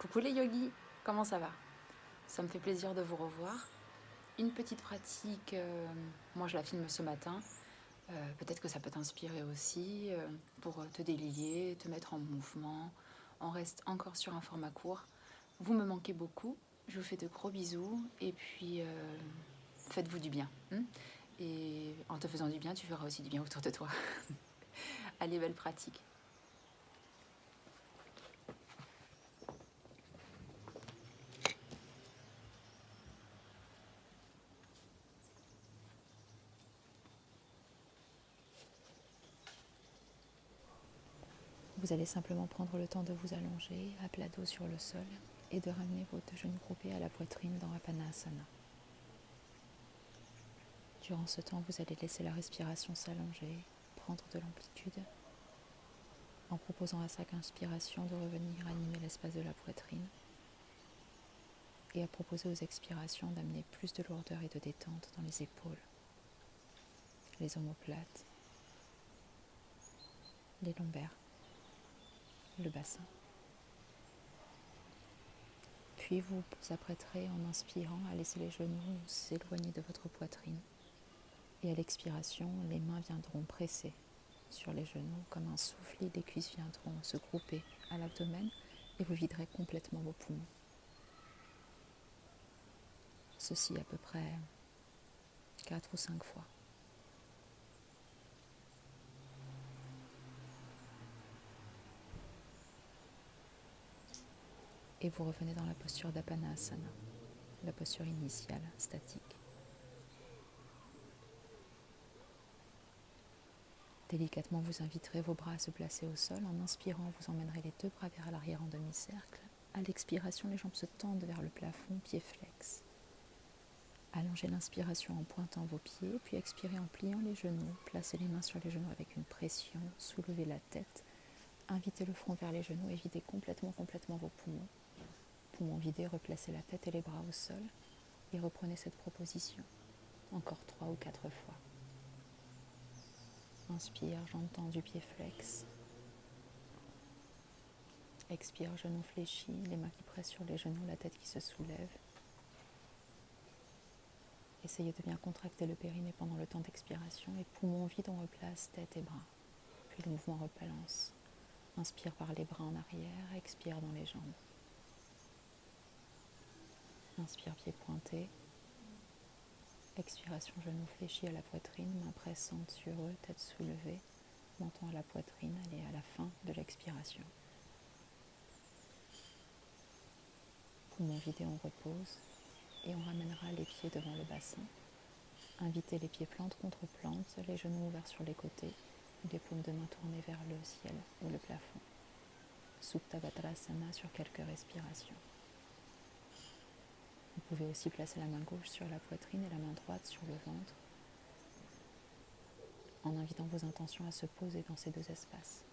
Coucou les yogis, comment ça va? Ça me fait plaisir de vous revoir. Une petite pratique, moi je la filme ce matin. Peut-être que ça peut t'inspirer aussi pour te délier, te mettre en mouvement. On reste encore sur un format court. Vous me manquez beaucoup. Je vous fais de gros bisous et puis faites-vous du bien. Et en te faisant du bien, tu feras aussi du bien autour de toi. Allez, belle pratique. Vous allez simplement prendre le temps de vous allonger à plat dos sur le sol et de ramener vos deux genoux groupés à la poitrine dans Apanasana. Durant ce temps, vous allez laisser la respiration s'allonger, prendre de l'amplitude, en proposant à chaque inspiration de revenir animer l'espace de la poitrine et à proposer aux expirations d'amener plus de lourdeur et de détente dans les épaules, les omoplates, les lombaires, le bassin. Puis vous vous apprêterez en inspirant à laisser les genoux s'éloigner de votre poitrine. Et à l'expiration, les mains viendront presser sur les genoux comme un soufflet. Les cuisses viendront se grouper à l'abdomen et vous viderez complètement vos poumons. Ceci à peu près 4 ou 5 fois. Et vous revenez dans la posture d'Apanasana, la posture initiale, statique. Délicatement, vous inviterez vos bras à se placer au sol. En inspirant, vous emmènerez les deux bras vers l'arrière en demi-cercle. À l'expiration, les jambes se tendent vers le plafond, pieds flex. Allongez l'inspiration en pointant vos pieds, puis expirez en pliant les genoux. Placez les mains sur les genoux avec une pression. Soulevez la tête. Invitez le front vers les genoux et videz complètement vos poumons. Poumons vidés, replacez la tête et les bras au sol et reprenez cette proposition. Encore 3 ou 4 fois. Inspire, jambes tendues, pieds flex. Expire, genoux fléchis, les mains qui pressent sur les genoux, la tête qui se soulève. Essayez de bien contracter le périnée pendant le temps d'expiration et poumons vides, on replace tête et bras. Puis le mouvement rebalance. Inspire par les bras en arrière, expire dans les jambes. Inspire, pieds pointés. Expiration, genoux fléchis à la poitrine, mains pressantes sur eux, tête soulevée, menton à la poitrine, allez à la fin de l'expiration. Poumons vidés, on repose et on ramènera les pieds devant le bassin. Invitez les pieds plante contre plante, les genoux ouverts sur les côtés, les paumes de main tournées vers le ciel ou le plafond. Supta Badrasana sur quelques respirations. Vous pouvez aussi placer la main gauche sur la poitrine et la main droite sur le ventre, en invitant vos intentions à se poser dans ces deux espaces.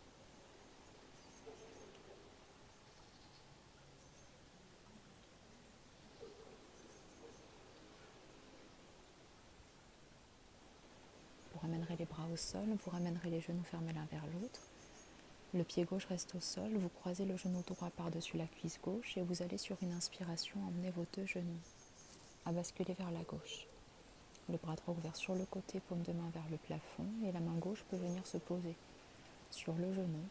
Vous ramènerez les bras au sol, vous ramènerez les genoux fermés l'un vers l'autre. Le pied gauche reste au sol, vous croisez le genou droit par-dessus la cuisse gauche et vous allez sur une inspiration emmener vos deux genoux à basculer vers la gauche. Le bras droit ouvert sur le côté, paume de main vers le plafond et la main gauche peut venir se poser sur le genou.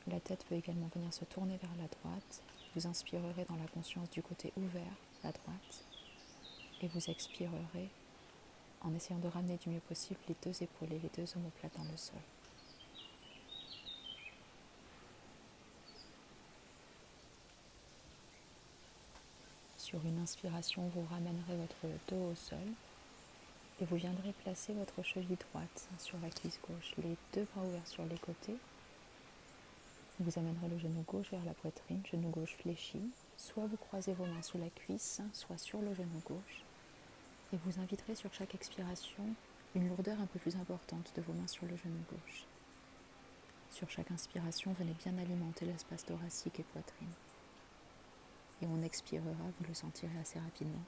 La tête peut également venir se tourner vers la droite. Vous inspirerez dans la conscience du côté ouvert, la droite, et vous expirerez en essayant de ramener du mieux possible les deux épaules et les deux omoplates dans le sol. Sur une inspiration, vous ramènerez votre dos au sol et vous viendrez placer votre cheville droite sur la cuisse gauche, les deux bras ouverts sur les côtés. Vous amènerez le genou gauche vers la poitrine, genou gauche fléchi. Soit vous croisez vos mains sous la cuisse, soit sur le genou gauche. Et vous inviterez sur chaque expiration une lourdeur un peu plus importante de vos mains sur le genou gauche. Sur chaque inspiration, venez bien alimenter l'espace thoracique et poitrine. Et on expirera, vous le sentirez assez rapidement,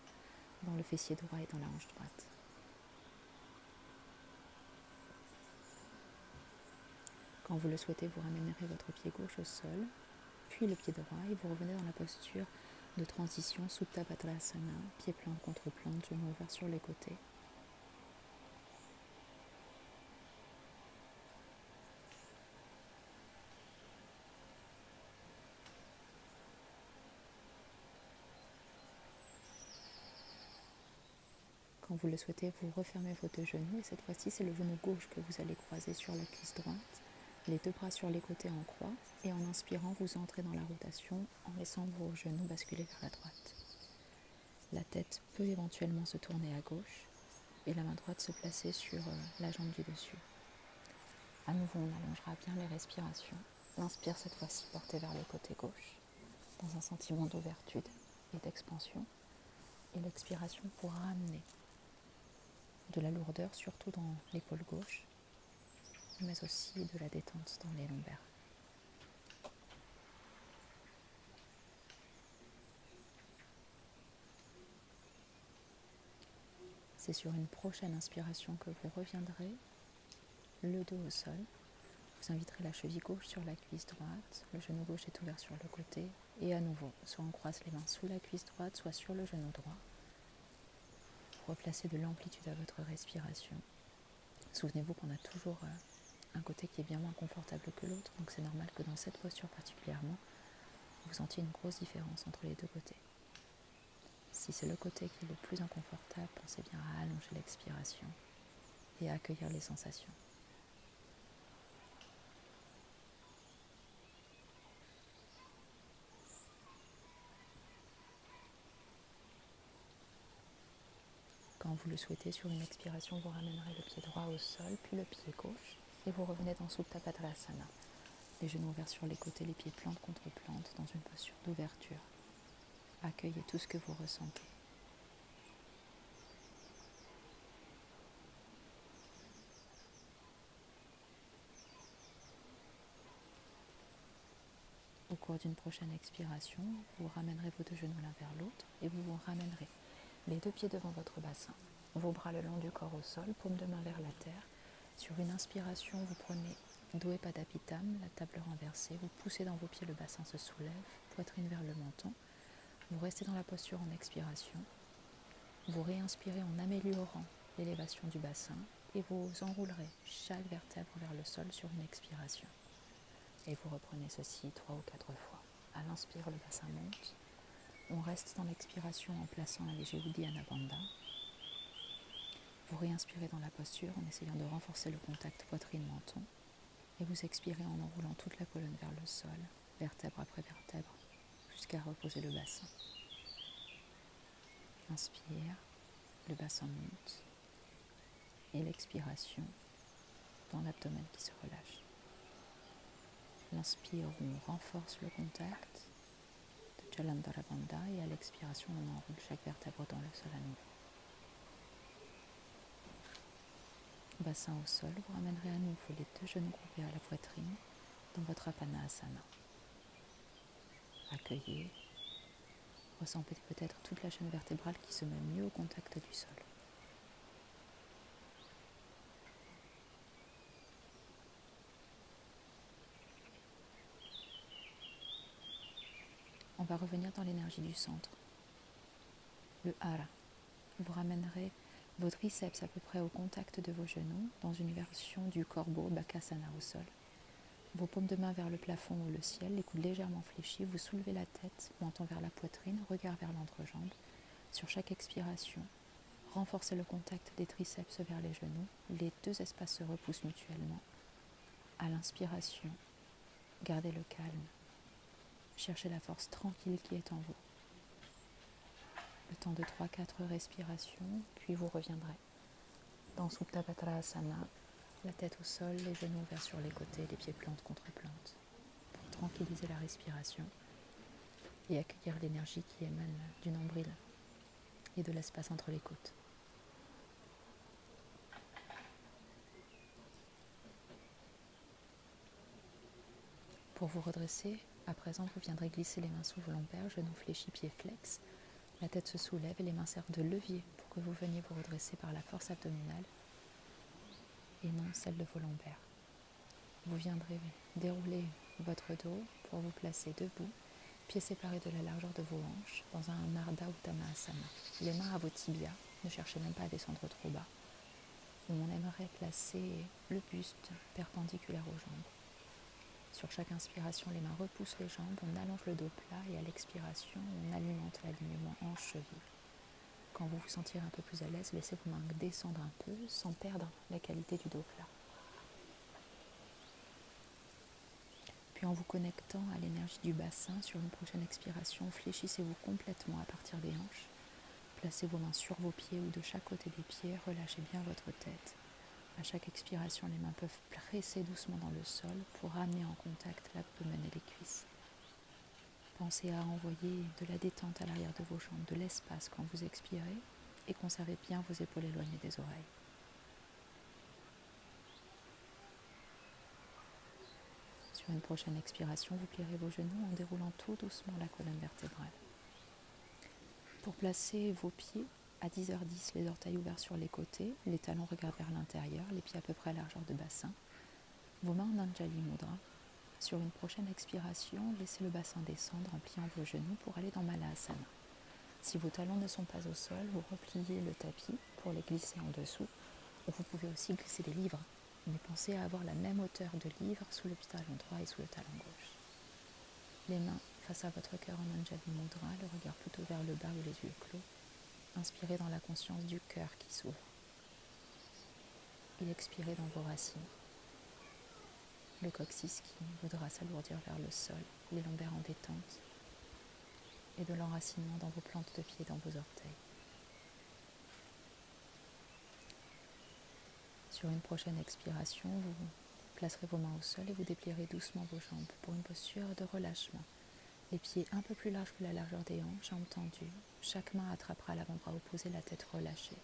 dans le fessier droit et dans la hanche droite. Quand vous le souhaitez, vous ramènerez votre pied gauche au sol, puis puis le pied droit et vous revenez dans la posture de transition Supta Padasana, pied plante contre plante, genoux ouverts sur les côtés. Quand vous le souhaitez, vous refermez vos deux genoux et cette fois-ci, c'est le genou gauche que vous allez croiser sur la cuisse droite, les deux bras sur les côtés en croix et en inspirant, vous entrez dans la rotation en laissant vos genoux basculer vers la droite. La tête peut éventuellement se tourner à gauche et la main droite se placer sur la jambe du dessus. À nouveau, on allongera bien les respirations. L'inspire cette fois-ci porté vers le côté gauche dans un sentiment d'ouverture et d'expansion. Et l'expiration pour ramener de la lourdeur, surtout dans l'épaule gauche, mais aussi de la détente dans les lombaires. C'est sur une prochaine inspiration que vous reviendrez, le dos au sol. Vous inviterez la cheville gauche sur la cuisse droite, le genou gauche est ouvert sur le côté, et à nouveau, soit on croise les mains sous la cuisse droite, soit sur le genou droit. Replacez de l'amplitude à votre respiration. Souvenez-vous qu'on a toujours un côté qui est bien moins confortable que l'autre, donc c'est normal que dans cette posture particulièrement, vous sentiez une grosse différence entre les deux côtés. Si c'est le côté qui est le plus inconfortable, pensez bien à allonger l'expiration et à accueillir les sensations. Quand vous le souhaitez, sur une expiration, vous ramènerez le pied droit au sol, puis le pied gauche, et vous revenez dans Supta Padasana. Les genoux ouverts sur les côtés, les pieds plante contre plante, dans une posture d'ouverture. Accueillez tout ce que vous ressentez. Au cours d'une prochaine expiration, vous ramènerez vos deux genoux l'un vers l'autre et vous vous ramènerez les deux pieds devant votre bassin, vos bras le long du corps au sol, paume de main vers la terre. Sur une inspiration, vous prenez Doi Padapitam, la table renversée, vous poussez dans vos pieds, le bassin se soulève, poitrine vers le menton. Vous restez dans la posture en expiration. Vous réinspirez en améliorant l'élévation du bassin et vous enroulerez chaque vertèbre vers le sol sur une expiration. Et vous reprenez ceci 3 ou 4 fois. À l'inspire, le bassin monte. On reste dans l'expiration en plaçant un léger Uddiyana Bandha. Vous réinspirez dans la posture en essayant de renforcer le contact poitrine-menton. Et vous expirez en enroulant toute la colonne vers le sol, vertèbre après vertèbre, jusqu'à reposer le bassin. Inspire, le bassin monte. Et l'expiration dans l'abdomen qui se relâche. L'inspire, on renforce le contact de Jalandhara Bandha et à l'expiration, on enroule chaque vertèbre dans le sol à nouveau. Bassin au sol, vous ramènerez à nouveau les deux genoux groupés à la poitrine dans votre Apanasana. Accueillez, ressentez peut-être toute la chaîne vertébrale qui se met mieux au contact du sol. On va revenir dans l'énergie du centre. Le Hara. Vous ramènerez vos triceps à peu près au contact de vos genoux dans une version du corbeau Bakasana au sol. Vos paumes de main vers le plafond ou le ciel, les coudes légèrement fléchis, vous soulevez la tête, menton vers la poitrine, regard vers l'entrejambe. Sur chaque expiration, renforcez le contact des triceps vers les genoux. Les deux espaces se repoussent mutuellement. À l'inspiration, gardez le calme. Cherchez la force tranquille qui est en vous. Le temps de 3-4 respirations, puis vous reviendrez dans Supta Padasana, la tête au sol, les genoux ouverts sur les côtés, les pieds plante contre plante, pour tranquilliser la respiration et accueillir l'énergie qui émane du nombril et de l'espace entre les côtes. Pour vous redresser, à présent, vous viendrez glisser les mains sous vos lombaires, genoux fléchis, pieds flex. La tête se soulève et les mains servent de levier pour que vous veniez vous redresser par la force abdominale et non celle de vos lombaires. Vous viendrez dérouler votre dos pour vous placer debout, pieds séparés de la largeur de vos hanches, dans un Ardha Uttanasana. Les mains à vos tibias, ne cherchez même pas à descendre trop bas. On aimerait placer le buste perpendiculaire aux jambes. Sur chaque inspiration, les mains repoussent les jambes, on allonge le dos plat et à l'expiration, on alimente l'alignement hanche-cheville. Quand vous vous sentirez un peu plus à l'aise, laissez vos mains descendre un peu sans perdre la qualité du dos plat. Puis en vous connectant à l'énergie du bassin, sur une prochaine expiration, fléchissez-vous complètement à partir des hanches. Placez vos mains sur vos pieds ou de chaque côté des pieds, relâchez bien votre tête. À chaque expiration, les mains peuvent presser doucement dans le sol pour ramener en contact l'abdomen et les cuisses. Pensez à envoyer de la détente à l'arrière de vos jambes, de l'espace quand vous expirez et conservez bien vos épaules éloignées des oreilles. Sur une prochaine expiration, vous plierez vos genoux en déroulant tout doucement la colonne vertébrale. Pour placer vos pieds à 10h10, les orteils ouverts sur les côtés, les talons regardent vers l'intérieur, les pieds à peu près à largeur de bassin. Vos mains en Anjali Mudra. Sur une prochaine expiration, laissez le bassin descendre en pliant vos genoux pour aller dans Malasana. Si vos talons ne sont pas au sol, vous repliez le tapis pour les glisser en dessous. Ou vous pouvez aussi glisser des livres, mais pensez à avoir la même hauteur de livre sous le talon droit et sous le talon gauche. Les mains face à votre cœur en Anjali Mudra, le regard plutôt vers le bas ou les yeux clos. Inspirez dans la conscience du cœur qui s'ouvre. Et expirez dans vos racines. Le coccyx qui voudra s'alourdir vers le sol, les lombaires en détente et de l'enracinement dans vos plantes de pied, dans vos orteils. Sur une prochaine expiration, vous placerez vos mains au sol et vous déplierez doucement vos jambes pour une posture de relâchement. Les pieds un peu plus larges que la largeur des hanches, jambes tendues. Chaque main attrapera l'avant-bras opposé, la tête relâchée.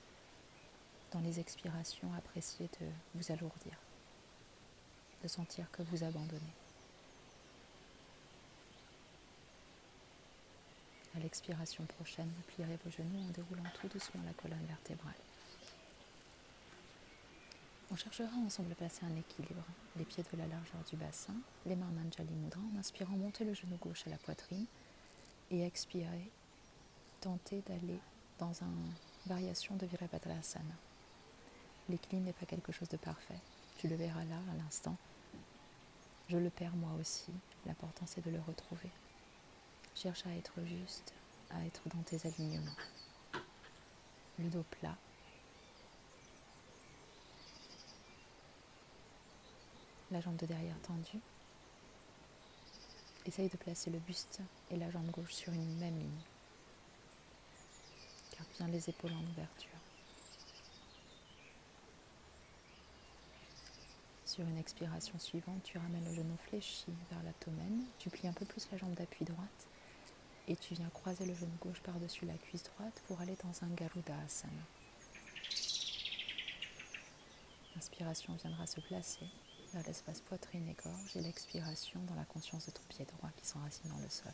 Dans les expirations, appréciez de vous alourdir, de sentir que vous abandonnez. À l'expiration prochaine, vous plierez vos genoux en déroulant tout doucement la colonne vertébrale. On cherchera ensemble à placer un équilibre, les pieds de la largeur du bassin, les mains en Anjali Mudra, en inspirant, montez le genou gauche à la poitrine et expirez, tentez d'aller dans une variation de Virabhadrasana. L'équilibre n'est pas quelque chose de parfait, tu le verras là à l'instant. Je le perds moi aussi, l'important c'est de le retrouver. Cherche à être juste, à être dans tes alignements. Le dos plat. La jambe de derrière tendue. Essaye de placer le buste et la jambe gauche sur une même ligne. Garde bien les épaules en ouverture. Sur une expiration suivante, tu ramènes le genou fléchi vers l'abdomen. Tu plies un peu plus la jambe d'appui droite et tu viens croiser le genou gauche par-dessus la cuisse droite pour aller dans un Garuda Asana. L'inspiration viendra se placer vers l'espace poitrine et gorge et l'expiration dans la conscience de ton pied droit qui s'enracine dans le sol.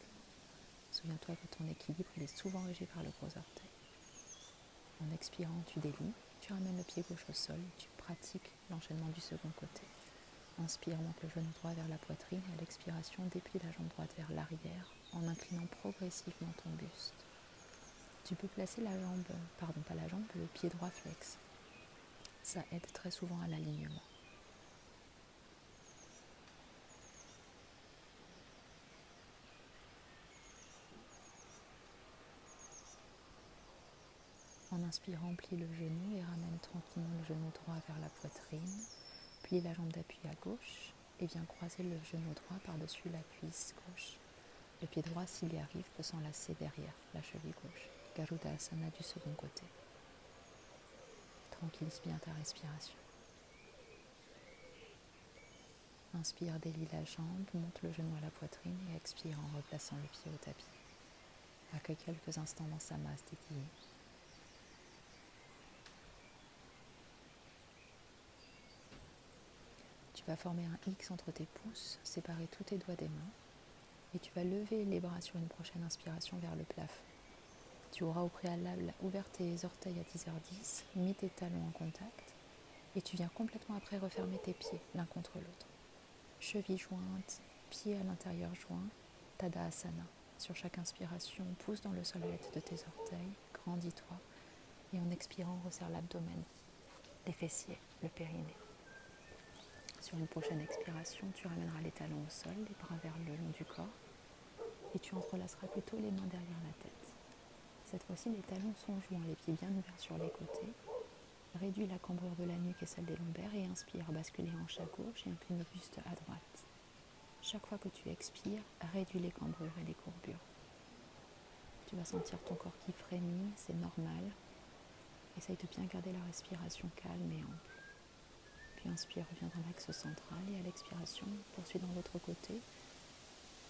Souviens-toi que ton équilibre il est souvent régi par le gros orteil. En expirant, tu délies, tu ramènes le pied gauche au sol et tu pratiques l'enchaînement du second côté. Inspire, monte le genou droit vers la poitrine et à l'expiration, déplie la jambe droite vers l'arrière en inclinant progressivement ton buste. Tu peux placer le pied droit flex. Ça aide très souvent à l'alignement. En inspirant, plie le genou et ramène tranquillement le genou droit vers la poitrine. Plie la jambe d'appui à gauche et viens croiser le genou droit par-dessus la cuisse gauche. Le pied droit, s'il y arrive, peut s'enlacer derrière la cheville gauche. Garuda Asana du second côté. Tranquillise bien ta respiration. Inspire, délie la jambe, monte le genou à la poitrine et expire en replaçant le pied au tapis. Accueille quelques instants dans sa masse dédiée. Tu vas former un X entre tes pouces, séparer tous tes doigts des mains et tu vas lever les bras sur une prochaine inspiration vers le plafond. Tu auras au préalable ouvert tes orteils à 10h10, mis tes talons en contact et tu viens complètement après refermer tes pieds l'un contre l'autre. Chevilles jointes, pieds à l'intérieur joints, Tadasana. Sur chaque inspiration, pousse dans le sol à l'aide de tes orteils, grandis-toi et en expirant, resserre l'abdomen, les fessiers, le périnée. Sur une prochaine expiration, tu ramèneras les talons au sol, les bras vers le long du corps et tu entrelaceras plutôt les mains derrière la tête. Cette fois-ci, les talons sont joints, les pieds bien ouverts sur les côtés. Réduis la cambrure de la nuque et celle des lombaires et inspire, bascule les hanches à gauche et incline le buste à droite. Chaque fois que tu expires, réduis les cambrures et les courbures. Tu vas sentir ton corps qui frémit, c'est normal. Essaye de bien garder la respiration calme et ample. Puis inspire, reviens dans l'axe central et à l'expiration, poursuis dans l'autre côté.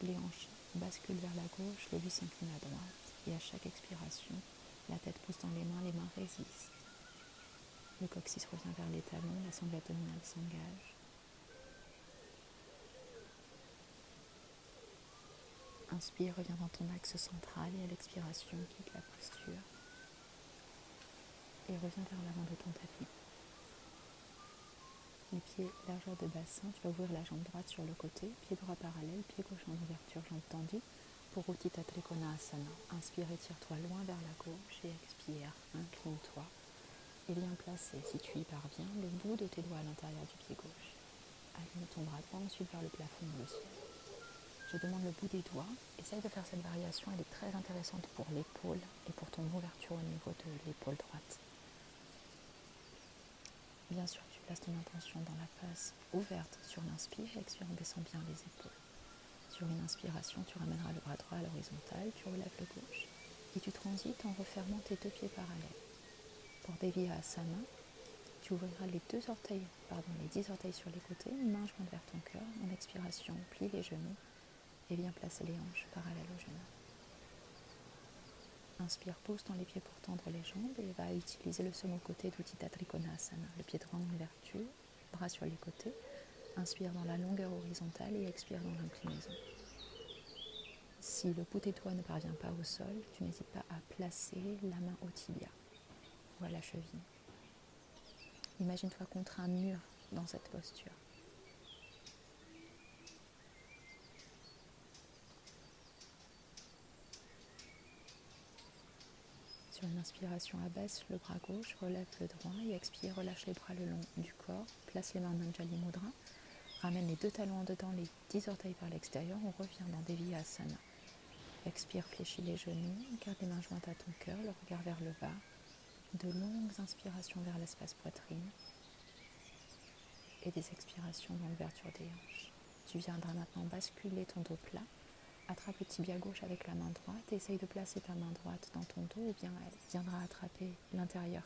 Les hanches basculent vers la gauche, le buste s'incline à droite. Et à chaque expiration, la tête pousse dans les mains résistent. Le coccyx revient vers les talons, la sangle abdominale s'engage. Inspire, reviens dans ton axe central et à l'expiration, quitte la posture. Et reviens vers l'avant de ton tapis. Les pieds largeur de bassin, tu vas ouvrir la jambe droite sur le côté, pied droit parallèle, pied gauche en ouverture, jambe tendue, pour Uttita Trikonasana. Inspire, étire-toi loin vers la gauche et expire, incline-toi. Et viens placer, si tu y parviens, le bout de tes doigts à l'intérieur du pied gauche. Aligne ton bras droit ensuite vers le plafond ou le ciel. Je demande le bout des doigts. Essaye de faire cette variation, elle est très intéressante pour l'épaule et pour ton ouverture au niveau de l'épaule droite. Bien sûr, tu places ton intention dans la face ouverte sur l'inspire et expire en baissant bien les épaules. Sur une inspiration, tu ramèneras le bras droit à l'horizontale, tu relèves le gauche et tu transites en refermant tes deux pieds parallèles. Pour Deviyasana, tu ouvriras les 10 orteils sur les côtés, main jointe vers ton cœur. En expiration, plie les genoux et viens placer les hanches parallèles aux genoux. Inspire, pousse dans les pieds pour tendre les jambes et va utiliser le second côté d'Uttita Trikonasana. Le pied droit en ouverture, bras sur les côtés. Inspire dans la longueur horizontale et expire dans l'inclinaison. Si le bout des doigts ne parvient pas au sol, tu n'hésites pas à placer la main au tibia ou à la cheville. Imagine-toi contre un mur dans cette posture. Sur une inspiration, abaisse le bras gauche, relève le droit et expire, relâche les bras le long du corps. Place les mains en Anjali Mudra. Ramène les deux talons en dedans, les 10 orteils vers l'extérieur. On revient dans Deviyasana. Expire, fléchis les genoux. Garde les mains jointes à ton cœur, le regard vers le bas. De longues inspirations vers l'espace poitrine. Et des expirations dans l'ouverture des hanches. Tu viendras maintenant basculer ton dos plat. Attrape le tibia gauche avec la main droite et essaye de placer ta main droite dans ton dos ou bien elle viendra attraper l'intérieur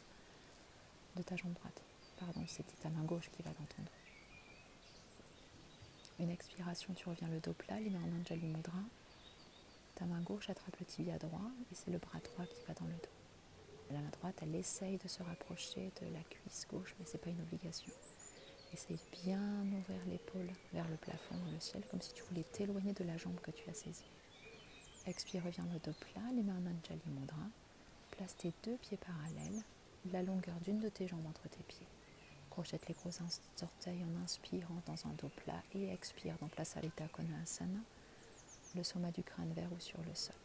de ta jambe droite. Pardon, c'était ta main gauche qui va dans ton dos. Une expiration, tu reviens le dos plat, les mains en Anjali Mudra. Ta main gauche attrape le tibia droit et c'est le bras droit qui va dans le dos. La main droite, elle essaye de se rapprocher de la cuisse gauche, mais ce n'est pas une obligation. Essaye de bien ouvrir l'épaule vers le plafond ou le ciel, comme si tu voulais t'éloigner de la jambe que tu as saisie. Expire, reviens le dos plat, les mains en Anjali Mudra. Place tes deux pieds parallèles, la longueur d'une de tes jambes entre tes pieds. Crochette les gros orteils en inspirant dans un dos plat et expire dans Plasarita Konasana, le sommet du crâne vers ou sur le sol.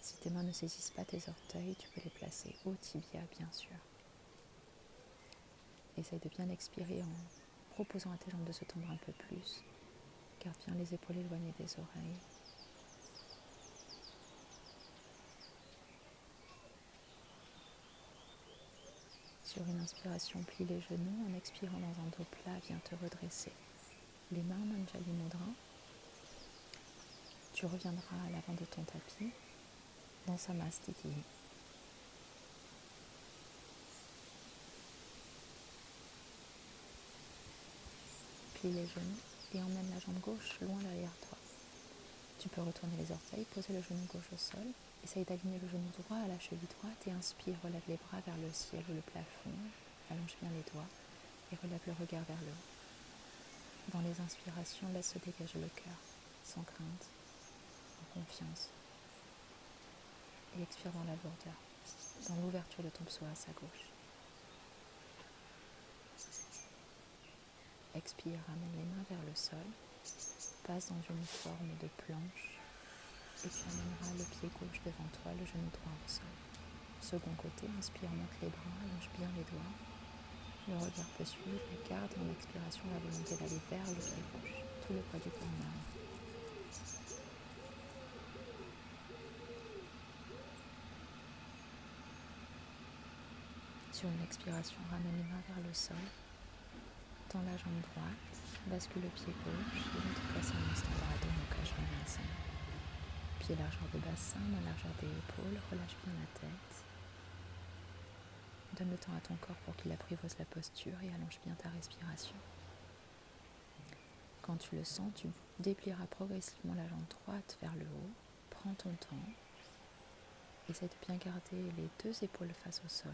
Si tes mains ne saisissent pas tes orteils, tu peux les placer au tibia, bien sûr. Essaye de bien expirer en proposant à tes jambes de se tendre un peu plus. Garde bien les épaules éloignées des oreilles. Sur une inspiration, plie les genoux. En expirant dans un dos plat, viens te redresser. Les mains en Anjali Mudra. Tu reviendras à l'avant de ton tapis dans Samastiti. Plie les genoux et emmène la jambe gauche loin derrière toi. Tu peux retourner les orteils, poser le genou gauche au sol. Essaye d'aligner le genou droit à la cheville droite et inspire, relève les bras vers le ciel ou le plafond. Allonge bien les doigts et relève le regard vers le haut. Dans les inspirations, laisse se dégager le cœur, sans crainte, en confiance. Et expire dans la lourdeur, dans l'ouverture de ton psoas à gauche. Expire, ramène les mains vers le sol. passe dans une forme de planche et tu amèneras le pied gauche devant toi, le genou droit au sol. Second côté, inspire, monte les bras, allonge bien les doigts. Le regard peut suivre et garde en expiration la volonté d'aller vers le pied gauche. Tout le poids du corps en avant. Sur une expiration, ramène les mains vers le sol. Tends la jambe droite, bascule le pied gauche et viens te placer un instant dans Adho Mukha Svanasana. Pied largeur de bassin, main largeur des épaules, relâche bien la tête. Donne le temps à ton corps pour qu'il apprivoise la posture et allonge bien ta respiration. Quand tu le sens, tu déplieras progressivement la jambe droite vers le haut. Prends ton temps. Essaye de bien garder les deux épaules face au sol.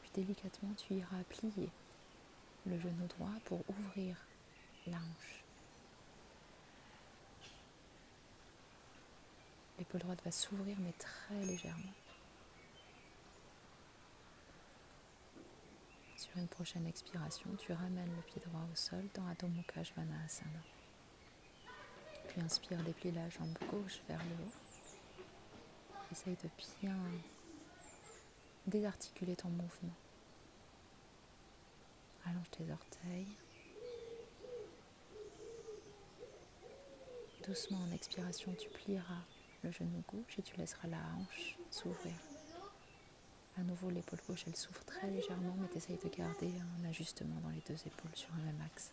Puis délicatement, tu iras plier le genou droit pour ouvrir la hanche. L'épaule droite va s'ouvrir mais très légèrement. Sur une prochaine expiration, tu ramènes le pied droit au sol dans Adho Mukha Svanasana. Puis inspire, déplie la jambe gauche vers le haut. Essaye de bien désarticuler ton mouvement. Allonge tes orteils. Doucement en expiration, tu plieras le genou gauche et tu laisseras la hanche s'ouvrir. À nouveau, l'épaule gauche, elle s'ouvre très légèrement, mais tu essayes de garder un ajustement dans les deux épaules sur un même axe.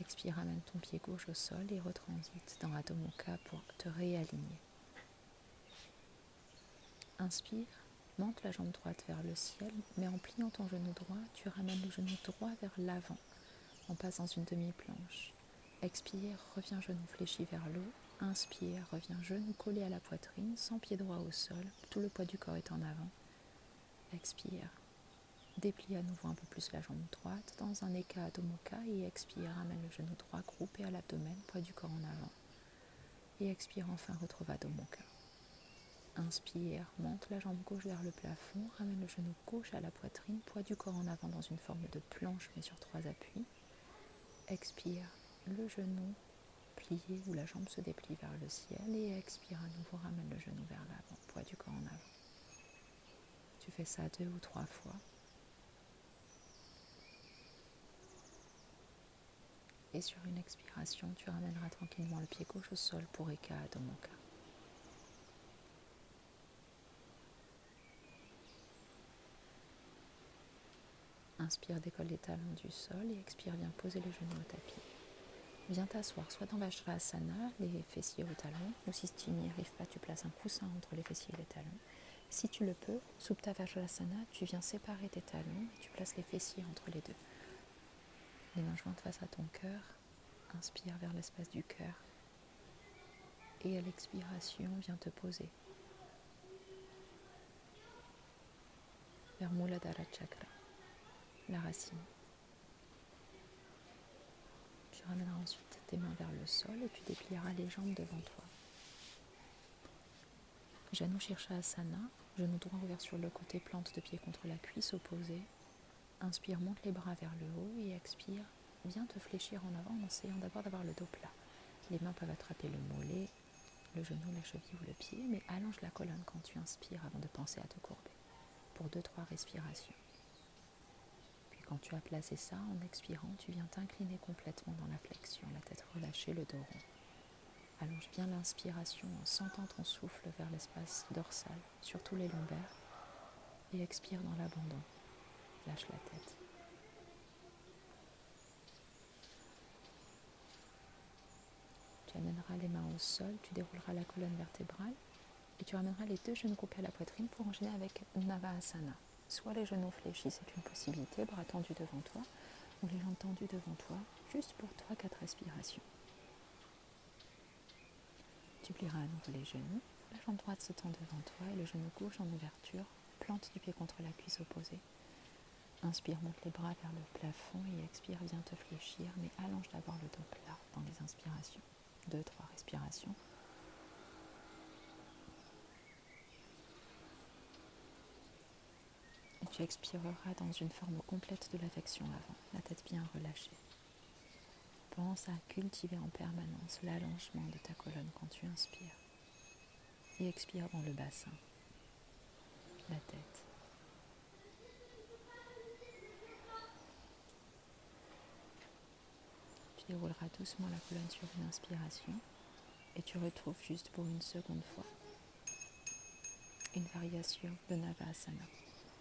Expire, amène ton pied gauche au sol et retransite dans Adho Mukha pour te réaligner. Inspire, monte la jambe droite vers le ciel, mais en pliant ton genou droit, tu ramènes le genou droit vers l'avant. On passe dans une demi-planche. Expire, reviens genou fléchi vers le haut. Inspire, reviens genou collé à la poitrine, sans pied droit au sol. Tout le poids du corps est en avant. Expire. Déplie à nouveau un peu plus la jambe droite dans un Eka Adho Mukha et expire, ramène le genou droit groupé à l'abdomen, poids du corps en avant. Et expire, enfin retrouve Adho Mukha. Inspire, monte la jambe gauche vers le plafond, ramène le genou gauche à la poitrine, poids du corps en avant dans une forme de planche mais sur 3 appuis. Expire, le genou plié ou la jambe se déplie vers le ciel et expire à nouveau, ramène le genou vers l'avant, poids du corps en avant. Tu fais ça 2 ou 3 fois. Et sur une expiration, tu ramèneras tranquillement le pied gauche au sol pour Eka Adho Mukha. Inspire, décolle les talons du sol et expire, viens poser les genoux au tapis. Viens t'asseoir soit dans Vajrasana, les fessiers aux talons, ou si tu n'y arrives pas, tu places un coussin entre les fessiers et les talons. Si tu le peux, Supta Vajrasana, tu viens séparer tes talons et tu places les fessiers entre les deux. Les mains jointes face à ton cœur, inspire vers l'espace du cœur. Et à l'expiration, viens te poser vers Muladhara Chakra, la racine. Tu ramèneras ensuite tes mains vers le sol et tu déplieras les jambes devant toi. Janu Shirshasana, genou droit ouvert sur le côté, plante de pied contre la cuisse opposée. Inspire, monte les bras vers le haut et expire, viens te fléchir en avant en essayant d'abord d'avoir le dos plat. Les mains peuvent attraper le mollet, le genou, la cheville ou le pied, mais allonge la colonne quand tu inspires avant de penser à te courber, pour 2-3 respirations. Puis quand tu as placé ça, en expirant, tu viens t'incliner complètement dans la flexion, la tête relâchée, le dos rond. Allonge bien l'inspiration en sentant ton souffle vers l'espace dorsal, surtout les lombaires, et expire dans l'abandon. Lâche la tête. Tu amèneras les mains au sol, tu dérouleras la colonne vertébrale et tu ramèneras les deux genoux groupés à la poitrine pour enchaîner avec Navasana. Soit les genoux fléchis, c'est une possibilité, bras tendus devant toi, ou les jambes tendues devant toi, juste pour 3-4 respirations. Tu plieras à nouveau les genoux, la jambe droite se tend devant toi et le genou gauche en ouverture, plante du pied contre la cuisse opposée. Inspire, monte les bras vers le plafond et expire, viens te fléchir, mais allonge d'abord le dos plat dans les inspirations. 2-3 respirations. Et Tu expireras dans une forme complète de l'affection avant, la tête bien relâchée. Pense à cultiver en permanence l'allongement de ta colonne quand tu inspires. Et expire dans le bassin, la tête. Tu dérouleras doucement la colonne sur une inspiration et tu retrouves juste pour une seconde fois une variation de Navasana.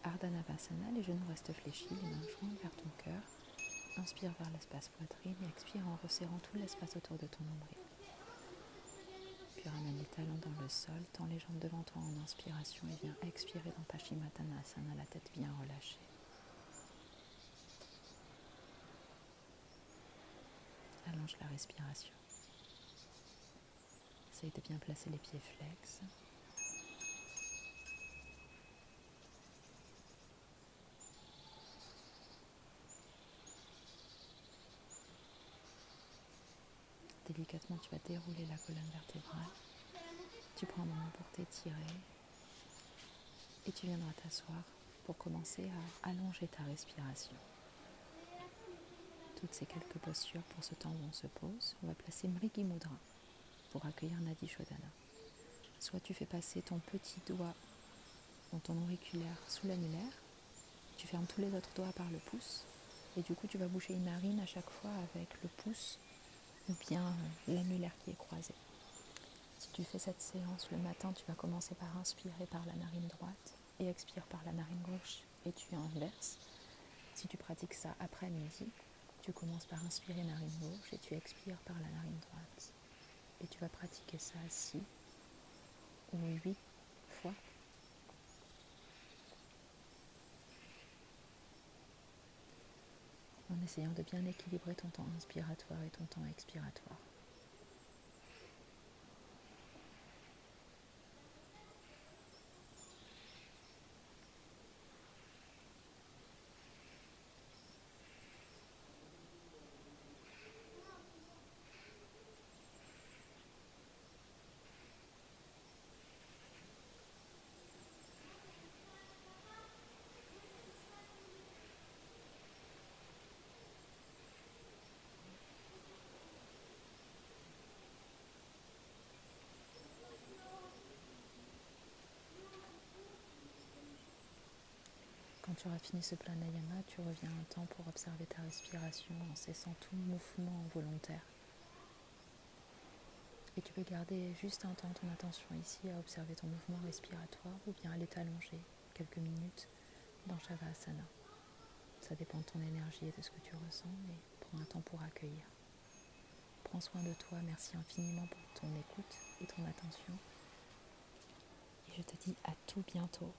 Ardha Navasana, les genoux restent fléchis, les mains jointes vers ton cœur. Inspire vers l'espace poitrine et expire en resserrant tout l'espace autour de ton nombril. Puis ramène les talons dans le sol, tends les jambes devant toi en inspiration et viens expirer dans Paschimottanasana, la tête bien relâchée. Allonge la respiration. Essaye de bien placer les pieds flex. Délicatement, tu vas dérouler la colonne vertébrale. Tu prends un moment pour t'étirer et tu viendras t'asseoir pour commencer à allonger ta respiration. Toutes ces quelques postures pour ce temps où on se pose, on va placer Mrigi Mudra pour accueillir Nadi Shodhana. Soit tu fais passer ton petit doigt dans ton auriculaire sous l'annulaire, tu fermes tous les autres doigts par le pouce et du coup tu vas boucher une narine à chaque fois avec le pouce ou bien l'annulaire qui est croisé. Si tu fais cette séance le matin, tu vas commencer par inspirer par la narine droite et expire par la narine gauche et tu inverses. Si tu pratiques ça après-midi, tu commences par inspirer narine gauche et tu expires par la narine droite. Et tu vas pratiquer ça 6 ou 8 fois. En essayant de bien équilibrer ton temps inspiratoire et ton temps expiratoire. Quand tu auras fini ce pranayama, tu reviens un temps pour observer ta respiration en cessant tout mouvement involontaire. Et tu peux garder juste un temps ton attention ici à observer ton mouvement respiratoire ou bien aller t'allonger quelques minutes dans Shavasana. Ça dépend de ton énergie et de ce que tu ressens, mais prends un temps pour accueillir. Prends soin de toi, merci infiniment pour ton écoute et ton attention. Et je te dis à tout bientôt.